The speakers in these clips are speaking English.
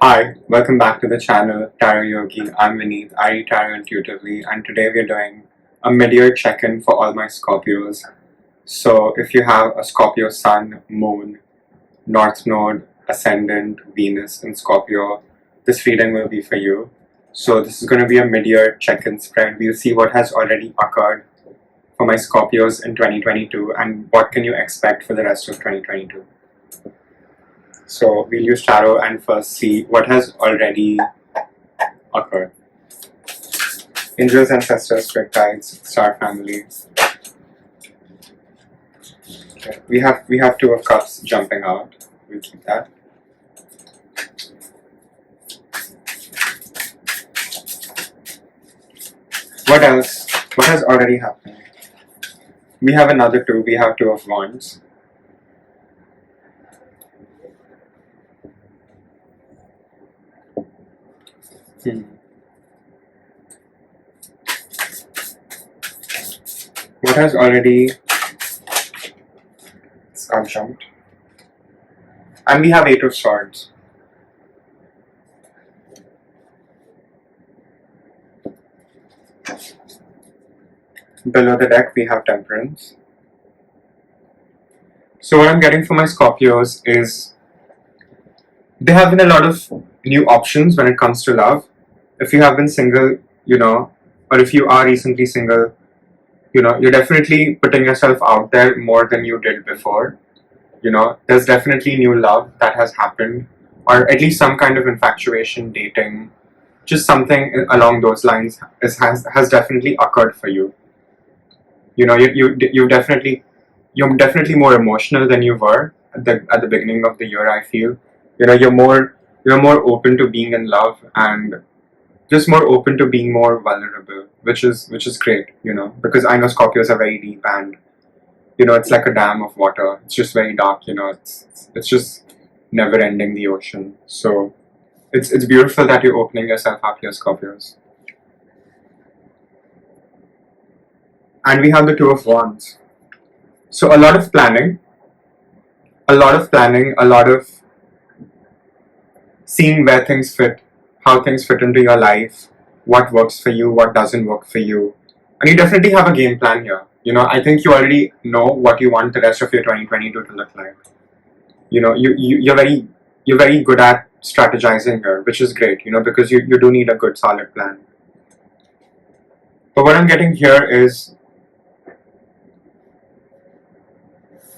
Hi, welcome back to the channel Tarot Yogi. I'm Vinit, I read tarot intuitively, and today we're doing a mid-year check-in for all my Scorpios. So if you have a Scorpio Sun, Moon, North Node, Ascendant, Venus in Scorpio, this reading will be for you. So this is going to be a mid-year check-in spread. We'll see what has already occurred for my Scorpios in 2022 and what can you expect for the rest of 2022. So we'll use tarot and first see what has already occurred. Angels, ancestors, spirit guides, star family. Okay. We have Two of Cups jumping out. We'll keep that. What else? What has already happened? We have another two. We have Two of Wands. What has already jumped? And we have Eight of Swords. Below the deck we have Temperance. So what I'm getting for my Scorpios is there have been a lot of new options when it comes to love. If you have been single, or if you are recently single, you're definitely putting yourself out there more than you did before. There's definitely new love that has happened, or at least some kind of infatuation, dating, just something along those lines has definitely occurred for you. You're definitely more emotional than you were at the beginning of the year. I feel, you're more open to being in love and just more open to being more vulnerable, which is great, because I know Scorpios are very deep and it's like a dam of water. It's just very dark, it's just never ending, the ocean. So it's beautiful that you're opening yourself up here, Scorpios. And we have the Two of Wands. So a lot of planning, a lot of seeing where things fit, how things fit into your life, what works for you, what doesn't work for you. And you definitely have a game plan here. I think you already know what you want the rest of your 2022 to look like. You're very good at strategizing here, which is great, because you do need a good solid plan. But what I'm getting here is,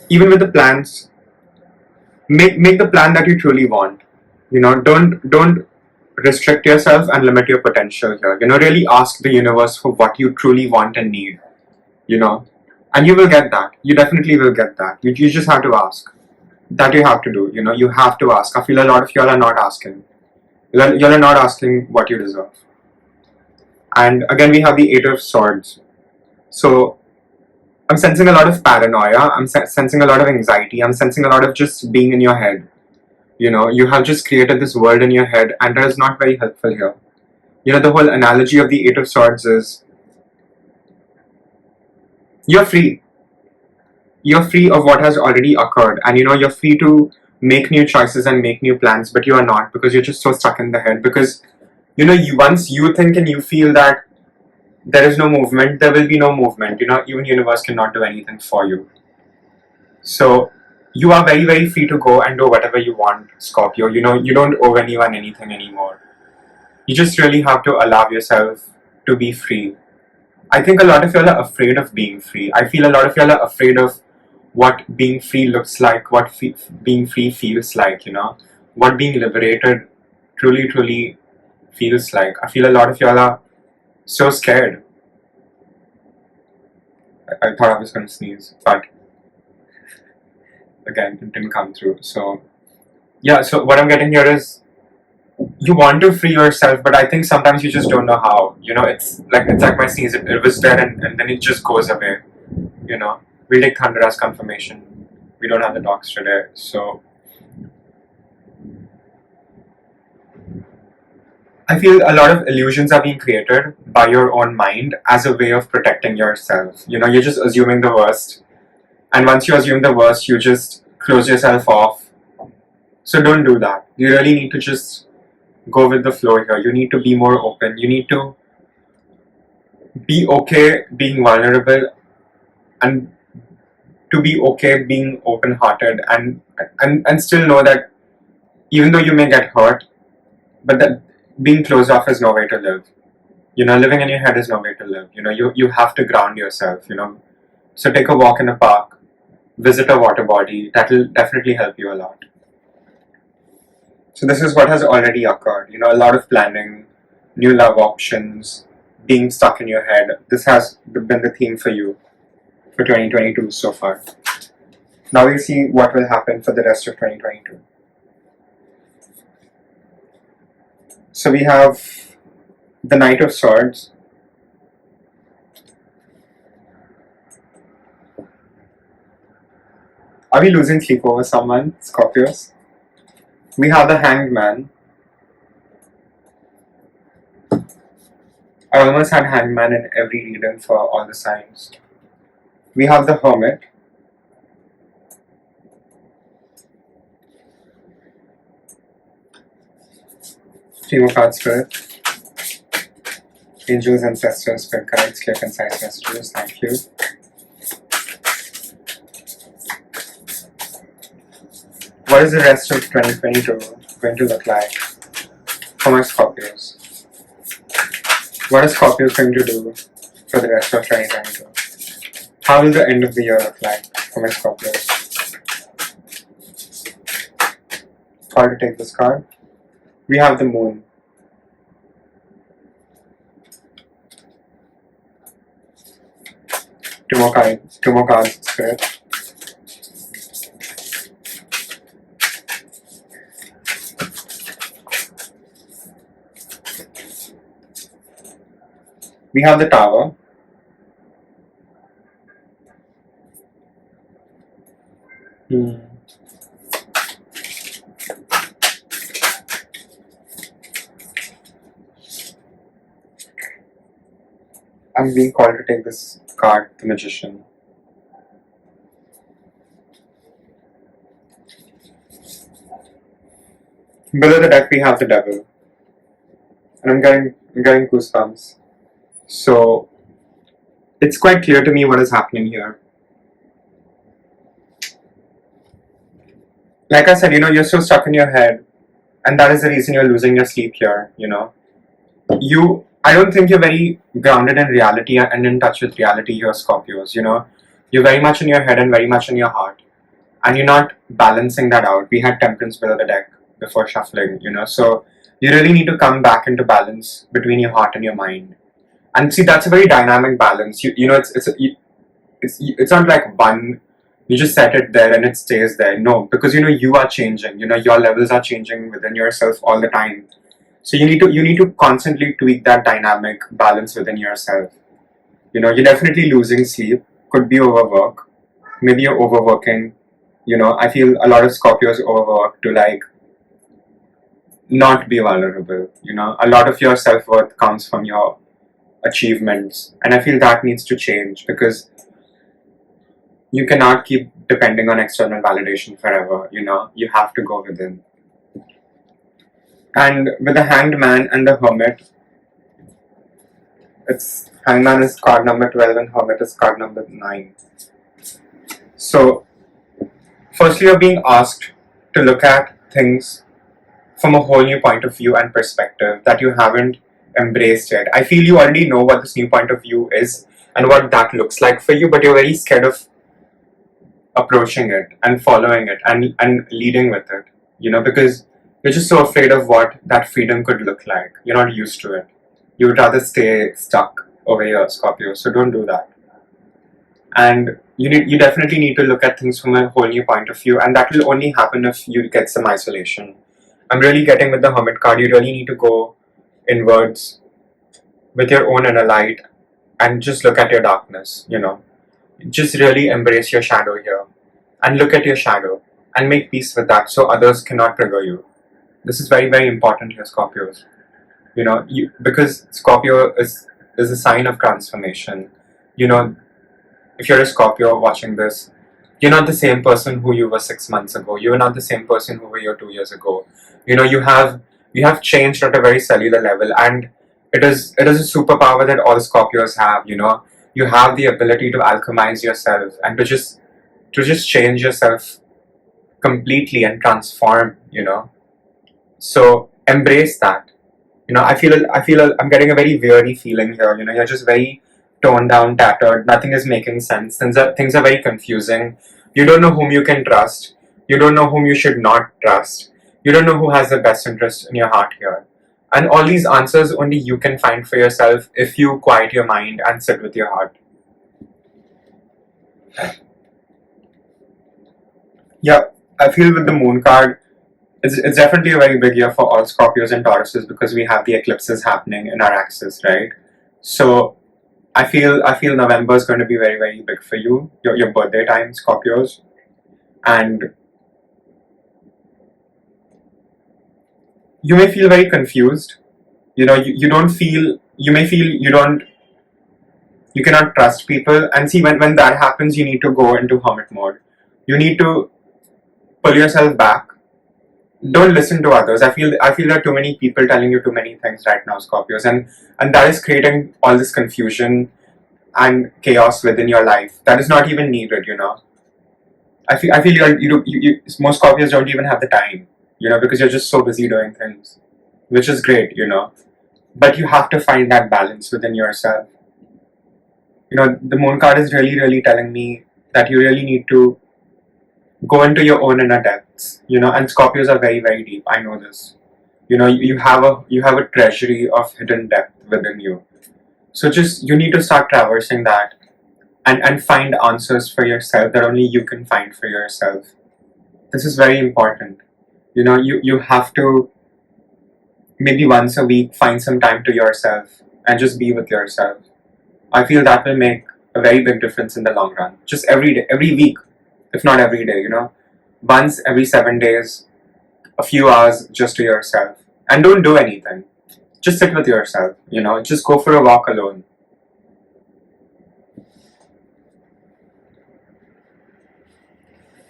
even with the plans, make the plan that you truly want. Don't restrict yourself and limit your potential here. Really ask the universe for what you truly want and need. And you will get that. You definitely will get that. You just have to ask. That you have to do. You have to ask. I feel a lot of y'all are not asking. Y'all are not asking what you deserve. And again, we have the Eight of Swords. So I'm sensing a lot of paranoia. I'm sensing a lot of anxiety. I'm sensing a lot of just being in your head. You have just created this world in your head, and that is not very helpful here. The whole analogy of the Eight of Swords is you're free. You're free of what has already occurred, and you're free to make new choices and make new plans, but you are not, because you're just so stuck in the head. Because once you think and you feel that there is no movement, there will be no movement. Even universe cannot do anything for you. So you are very, very free to go and do whatever you want, Scorpio. You don't owe anyone anything anymore. You just really have to allow yourself to be free. I think a lot of y'all are afraid of being free. I feel a lot of y'all are afraid of what being free looks like, what being free feels like, what being liberated truly, truly feels like. I feel a lot of y'all are so scared. I thought I was going to sneeze, but again, it didn't come through. So yeah, so what I'm getting here is you want to free yourself, but I think sometimes you just don't know how. It's like my sneeze. It was there and then it just goes away. We'll take thunder as confirmation. We don't have the docs today, so I feel a lot of illusions are being created by your own mind as a way of protecting yourself. You're just assuming the worst. And once you assume the worst, you just close yourself off. So don't do that. You really need to just go with the flow here. You need to be more open. You need to be okay being vulnerable, and to be okay being open-hearted, and still know that even though you may get hurt, but that being closed off is no way to live. Living in your head is no way to live. You have to ground yourself. So take a walk in a park, visit a water body. That will definitely help you a lot. So this is what has already occurred. A lot of planning, new love options, being stuck in your head. This has been the theme for you for 2022 so far. Now we'll see what will happen for the rest of 2022. So we have the Knight of Swords. Are we losing sleep over someone, Scorpios? We have the Hanged Man. I almost had Hanged Man in every reading for all the signs. We have the Hermit. Three more cards for it. Angels, ancestors, spirit guides, clear, concise messages. Thank you. What is the rest of 2022 going to look like for my Scorpios? What is Scorpios going to do for the rest of 2022? How will the end of the year look like for my Scorpios? Card to take this card. We have the Moon. Two more cards, Spirit. We have the Tower. I'm being called to take this card, the Magician. Below the deck we have the Devil. And I'm getting goosebumps. So it's quite clear to me what is happening here. Like I said, you're so stuck in your head, and that is the reason you're losing your sleep here, I don't think you're very grounded in reality and in touch with reality here, Scorpios, You're very much in your head and very much in your heart. And you're not balancing that out. We had Temperance below the deck before shuffling, So you really need to come back into balance between your heart and your mind. And see, that's a very dynamic balance. It's not like one, you just set it there and it stays there. No, because you are changing. Your levels are changing within yourself all the time. So you need to constantly tweak that dynamic balance within yourself. You're definitely losing sleep. Could be overwork. Maybe you're overworking. I feel a lot of Scorpios overwork to not be vulnerable. A lot of your self-worth comes from your achievements, and I feel that needs to change, because you cannot keep depending on external validation forever. You have to go within. And with the Hanged Man and the Hermit, Hanged Man is card number 12 and Hermit is card number 9. So firstly, you're being asked to look at things from a whole new point of view and perspective that you haven't embraced yet. I feel you already know what this new point of view is and what that looks like for you, but you're very scared of approaching it and following it and leading with it, because you're just so afraid of what that freedom could look like. You're not used to it. You would rather stay stuck over here, Scorpio, so don't do that. And you definitely need to look at things from a whole new point of view, and that will only happen if you get some isolation. I'm really getting with the Hermit card, you really need to go inwards with your own inner light and just look at your darkness, Just really embrace your shadow here and look at your shadow and make peace with that so others cannot trigger you. This is very, very important here, Scorpios. Because Scorpio is a sign of transformation. If you're a Scorpio watching this, you're not the same person who you were 6 months ago. You're not the same person who were 2 years ago. You have You have changed at a very cellular level, and it is a superpower that all Scorpios have. You have the ability to alchemize yourself and to just change yourself completely and transform. So embrace that. I feel I'm getting a very weary feeling here. You're just very toned down, tattered. Nothing is making sense. Things are very confusing. You don't know whom you can trust. You don't know whom you should not trust. You don't know who has the best interest in your heart here. And all these answers only you can find for yourself if you quiet your mind and sit with your heart. Yeah, I feel with the moon card, it's definitely a very big year for all Scorpios and Tauruses because we have the eclipses happening in our axis, right? So I feel November is going to be very, very big for you, your birthday time, Scorpios. And you may feel very confused. You don't feel, you may feel you cannot trust people. And see, when that happens, you need to go into hermit mode. You need to pull yourself back. Don't listen to others. I feel there are too many people telling you too many things right now, Scorpios, and that is creating all this confusion and chaos within your life that is not even needed. I feel most Scorpios don't even have the time, because you're just so busy doing things, which is great, but you have to find that balance within yourself. The moon card is really, really telling me that you really need to go into your own inner depths, and Scorpios are very, very deep. I know this. You have a treasury of hidden depth within you. So just you need to start traversing that and find answers for yourself that only you can find for yourself. This is very important. You have to maybe once a week find some time to yourself and just be with yourself. I feel that will make a very big difference in the long run. Just every day, every week, if not every day, once every 7 days, a few hours just to yourself. And don't do anything. Just sit with yourself, just go for a walk alone.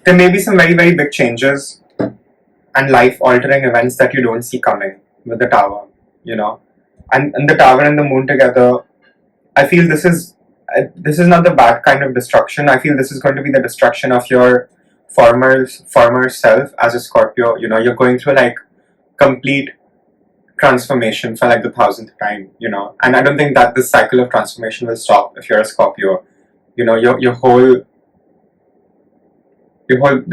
There may be some very, very big changes and life altering events that you don't see coming with the tower, and the tower and the moon together. I feel this is not the bad kind of destruction. I feel this is going to be the destruction of your former self as a Scorpio. You're going through like complete transformation for like the 1,000th time. And I don't think that this cycle of transformation will stop if you're a Scorpio. The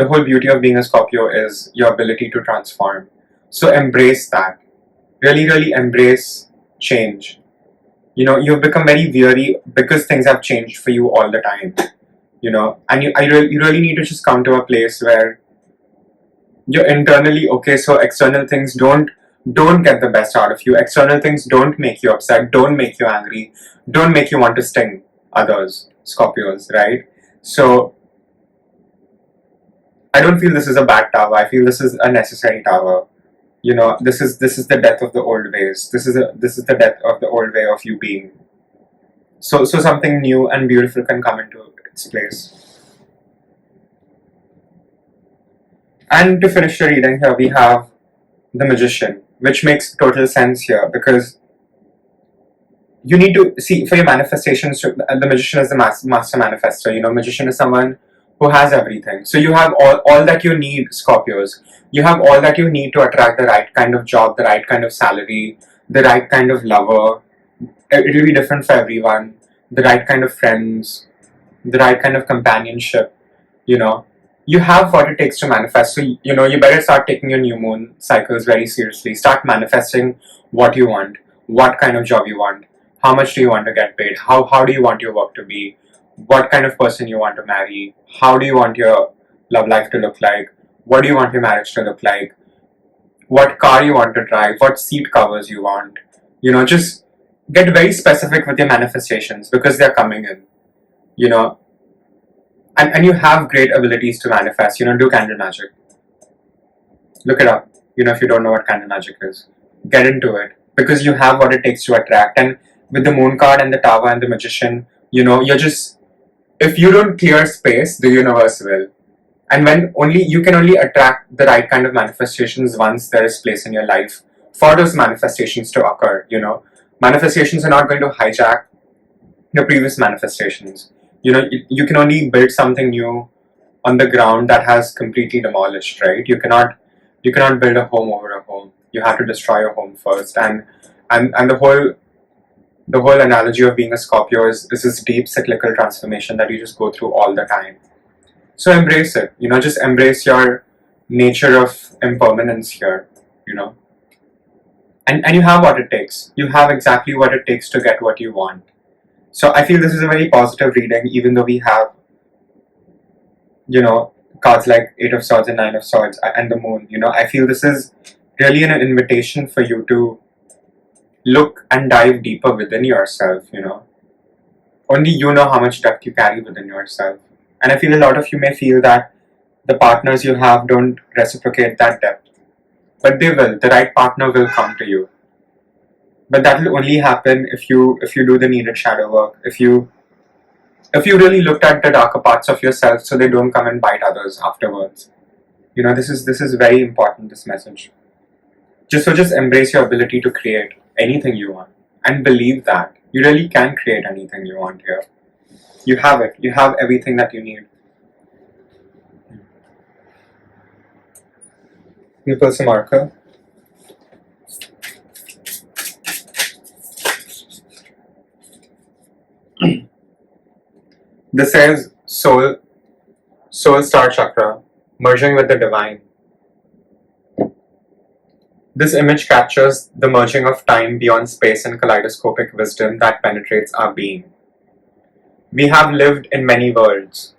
whole beauty of being a Scorpio is your ability to transform. So embrace that. Really, really embrace change. You've become very weary because things have changed for you all the time. And you really need to just come to a place where you're internally okay. So external things don't get the best out of you. External things don't make you upset, don't make you angry, don't make you want to sting others, Scorpios, right? So I don't feel this is a bad tower. I feel this is a necessary tower. This is the death of the old ways. This is the death of the old way of you being. So something new and beautiful can come into its place. And to finish the reading here, we have the Magician, which makes total sense here because you need to see for your manifestations. The Magician is the master manifestor. Magician is someone who has everything. So you have all that you need, Scorpios. You have all that you need to attract the right kind of job, the right kind of salary, the right kind of lover. It will be different for everyone. The right kind of friends, the right kind of companionship. You have what it takes to manifest. So, you better start taking your new moon cycles very seriously. Start manifesting what you want, what kind of job you want, how much do you want to get paid, how do you want your work to be, what kind of person you want to marry, how do you want your love life to look like, what do you want your marriage to look like, what car you want to drive, what seat covers you want. Just get very specific with your manifestations because they're coming in, and you have great abilities to manifest. Do candle magic. Look it up, if you don't know what candle magic is. Get into it because you have what it takes to attract. And with the moon card and the tower and the Magician, you're just, if you don't clear space, the universe will. And you can only attract the right kind of manifestations once there is place in your life for those manifestations to occur. You know, manifestations are not going to hijack your previous manifestations. You know, you can only build something new on the ground that has completely demolished, right? You cannot build a home over a home. You have to destroy your home first. And the whole analogy of being a Scorpio is this deep cyclical transformation that you just go through all the time. So embrace it, you know, just embrace your nature of impermanence here, you know. And you have what it takes. You have exactly what it takes to get what you want. So I feel this is a very positive reading, even though we have, you know, cards like Eight of Swords and Nine of Swords and the Moon. You know, I feel this is really an invitation for you to look and dive deeper within yourself, you know. Only you know how much depth you carry within yourself. And I feel a lot of you may feel that the partners you have don't reciprocate that depth. But they will. The right partner will come to you. But that will only happen if you do the needed shadow work. If you really looked at the darker parts of yourself so they don't come and bite others afterwards. You know, this is very important, this message. Just embrace your ability to create anything you want. And believe that. You really can create anything you want here. You have it. You have everything that you need. You pull some marker. This says soul star chakra, merging with the divine. This image captures the merging of time beyond space and kaleidoscopic wisdom that penetrates our being. We have lived in many worlds.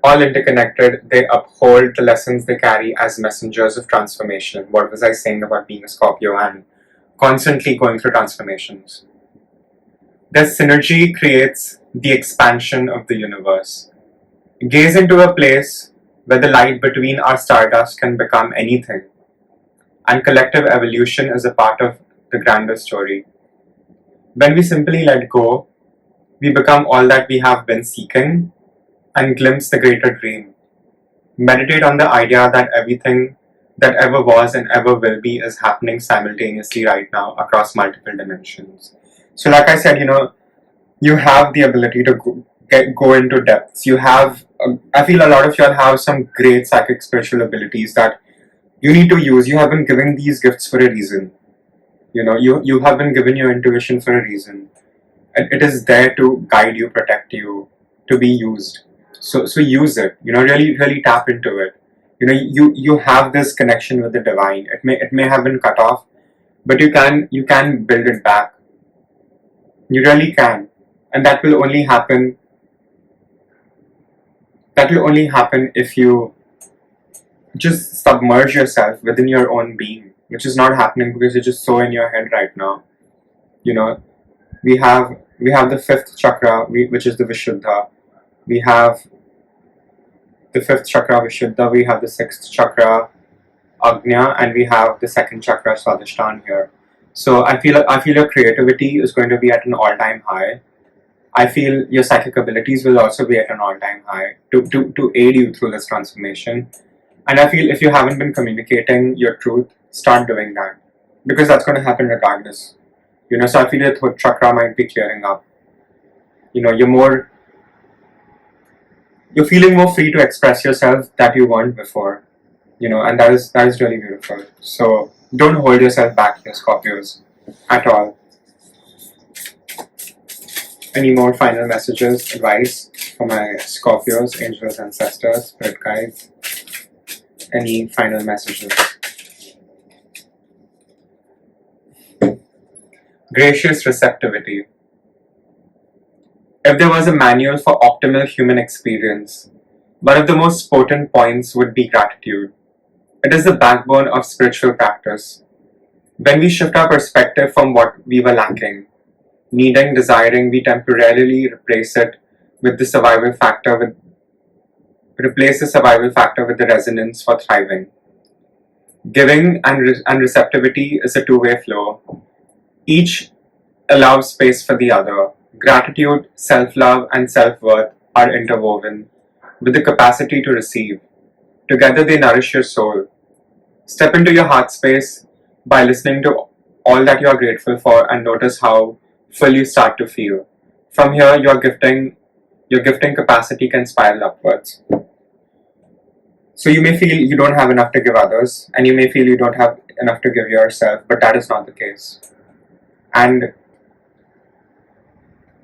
All interconnected, they uphold the lessons they carry as messengers of transformation. What was I saying about being a Scorpio and constantly going through transformations? Their synergy creates the expansion of the universe. Gaze into a place where the light between our stardust can become anything, and collective evolution is a part of the grander story. When we simply let go, we become all that we have been seeking and glimpse the greater dream. Meditate on the idea that everything that ever was and ever will be is happening simultaneously right now across multiple dimensions. So like I said, you know, you have the ability to go into depths. You have, I feel a lot of y'all have some great psychic spiritual abilities that you need to use. You have been given these gifts for a reason. You know, you have been given your intuition for a reason. And it is there to guide you, protect you, to be used. So use it. You know, really tap into it. You know, you have this connection with the divine. It may have been cut off, but you can build it back. You really can. And that will only happen if you just submerge yourself within your own being, which is not happening because you're just so in your head right now. You know, we have the fifth chakra, which is the Vishuddha. We have the fifth chakra, Vishuddha. We have the sixth chakra, Agnya, and we have the second chakra, Swadhisthana here. So I feel your creativity is going to be at an all-time high. I feel your psychic abilities will also be at an all-time high to aid you through this transformation. And I feel if you haven't been communicating your truth, start doing that, because that's going to happen regardless. You know, so I feel your third chakra might be clearing up. You know, you're feeling more free to express yourself that you weren't before. You know, and that is really beautiful. So don't hold yourself back here, Scorpios, at all. Any more final messages, advice for my Scorpios, angels, ancestors, spirit guides? Any final messages? Gracious receptivity. If there was a manual for optimal human experience, one of the most potent points would be gratitude. It is the backbone of spiritual practice. When we shift our perspective from what we were lacking, needing, desiring, we temporarily replace the survival factor with the resonance for thriving. Giving and receptivity is a two-way flow. Each allows space for the other. Gratitude, self-love, and self-worth are interwoven with the capacity to receive. Together they nourish your soul. Step into your heart space by listening to all that you are grateful for and notice how full you start to feel. From here, your gifting capacity can spiral upwards. So you may feel you don't have enough to give others, and you may feel you don't have enough to give yourself, but that is not the case. And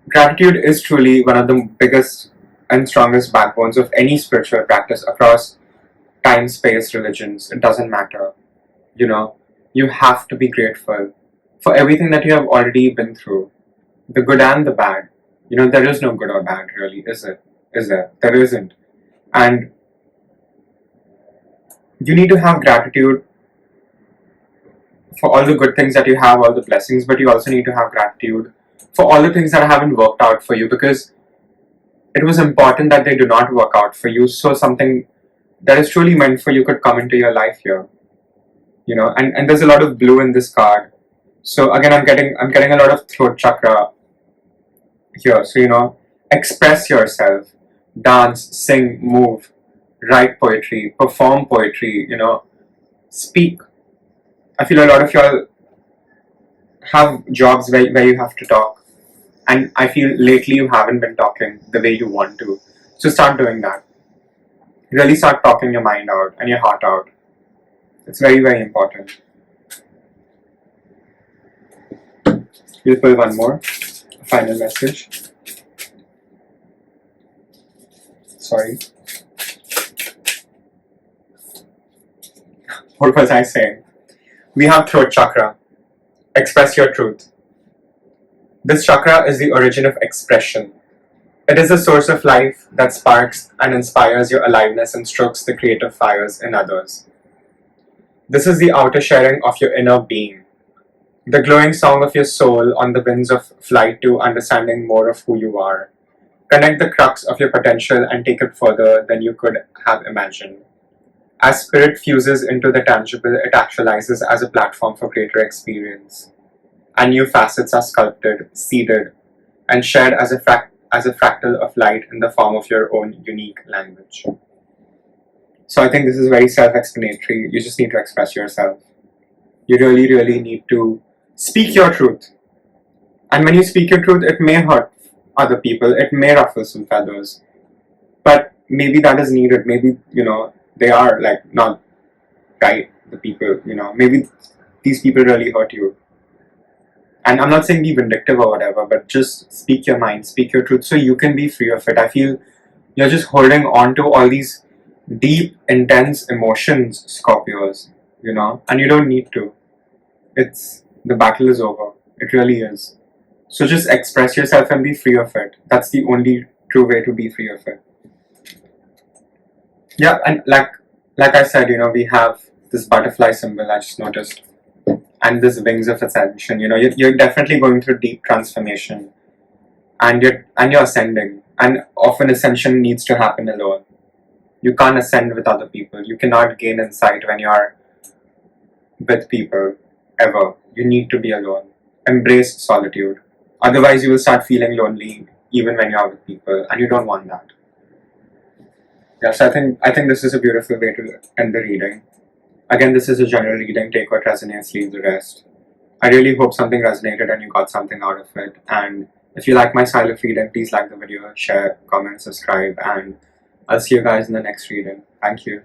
gratitude is truly one of the biggest and strongest backbones of any spiritual practice across time, space, religions. It doesn't matter. You have to be grateful for everything that you have already been through, the good and the bad. There is no good or bad, really, is it? Is there? There isn't. And you need to have gratitude for all the good things that you have, all the blessings, but you also need to have gratitude for all the things that haven't worked out for you, because it was important that they do not work out for you, so something that is truly meant for you could come into your life here. And there's a lot of blue in this card. So again, I'm getting a lot of throat chakra here. So express yourself, dance, sing, move, write poetry, perform poetry, speak. I feel a lot of y'all have jobs where you have to talk, and I feel lately you haven't been talking the way you want to. So start doing that. Really start talking your mind out and your heart out. It's very, very important. We'll pull one more final message. Sorry. What was I saying? We have throat chakra. Express your truth. This chakra is the origin of expression. It is a source of life that sparks and inspires your aliveness and strokes the creative fires in others. This is the outer sharing of your inner being, the glowing song of your soul on the winds of flight to understanding more of who you are. Connect the crux of your potential and take it further than you could have imagined. As spirit fuses into the tangible, it actualizes as a platform for greater experience. And new facets are sculpted, seeded, and shared as a fractal of light in the form of your own unique language. So I think this is very self-explanatory. You just need to express yourself. You really, really need to speak your truth. And when you speak your truth, it may hurt other people. It may ruffle some feathers. But maybe that is needed. Maybe, they are not right, the people, maybe these people really hurt you. And I'm not saying be vindictive or whatever, but just speak your mind, speak your truth so you can be free of it. I feel you're just holding on to all these deep, intense emotions, Scorpios, and you don't need to. The battle is over. It really is. So just express yourself and be free of it. That's the only true way to be free of it. Yeah, and like I said, we have this butterfly symbol, I just noticed, and this wings of ascension. You're definitely going through deep transformation, and you're ascending. And often ascension needs to happen alone. You can't ascend with other people. You cannot gain insight when you are with people, ever. You need to be alone. Embrace solitude. Otherwise, you will start feeling lonely even when you are with people, and you don't want that. Yes, I think this is a beautiful way to end the reading. Again, this is a general reading. Take what resonates, leave the rest. I really hope something resonated and you got something out of it. And if you like my style of reading, please like the video, share, comment, subscribe, and I'll see you guys in the next reading. Thank you.